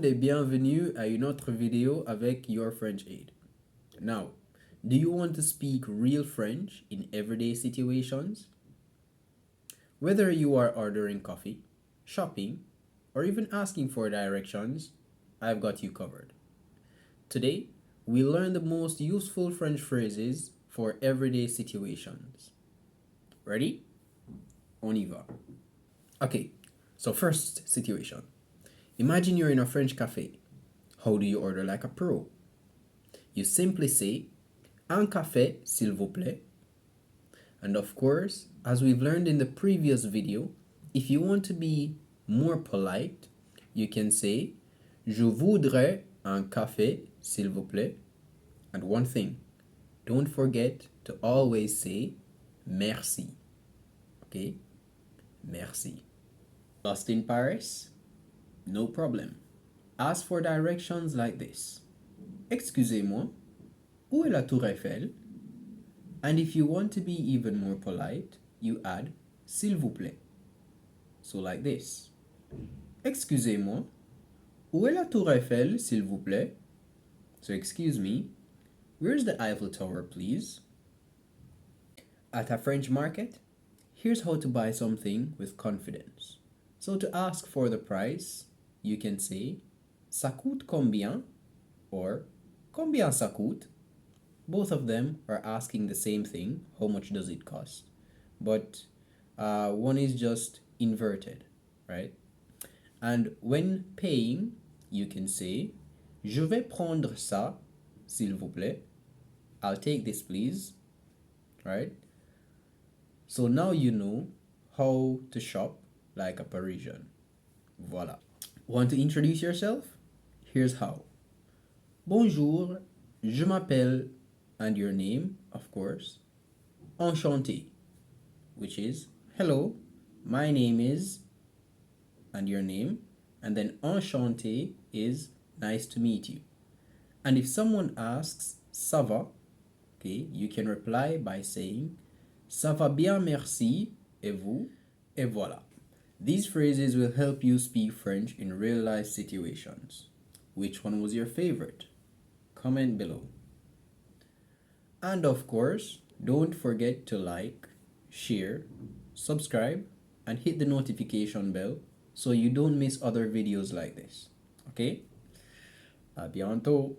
et bienvenue à une autre vidéo avec your French aid. Now, do you want to speak real French in everyday situations? Whether you are ordering coffee, shopping, or even asking for directions, I've got you covered. Today, we'll learn the most useful French phrases for everyday situations. Ready? On y va. Okay, so first situation. Imagine you're in a French cafe. How do you order like a pro? You simply say, un café, s'il vous plaît. And of course, as we've learned in the previous video, if you want to be more polite, you can say, je voudrais un café, s'il vous plaît. And one thing, don't forget to always say, merci. Okay? Merci. Lost in Paris? No problem. Ask for directions like this. Excusez-moi, où est la Tour Eiffel? And if you want to be even more polite, you add s'il vous plaît. So like this. Excusez-moi, où est la Tour Eiffel, s'il vous plaît? So excuse me, where's the Eiffel Tower, please? At a French market, here's how to buy something with confidence. So to ask for the price, you can say ça coûte combien or combien ça coûte. Both of them are asking the same thing, how much does it cost? But one is just inverted, right? And when paying, you can say je vais prendre ça, s'il vous plaît. I'll take this, please, right? So now you know how to shop like a Parisian. Voila. Want to introduce yourself? Here's how. Bonjour, je m'appelle, and your name, of course. Enchanté, which is hello, my name is, and your name. And then enchanté is nice to meet you. And if someone asks ça va, okay, you can reply by saying ça va bien, merci, et vous, et voilà. These phrases will help you speak French in real life situations. Which one was your favorite? Comment below. And of course, don't forget to like, share, subscribe, and hit the notification bell so you don't miss other videos like this. Okay? À bientôt!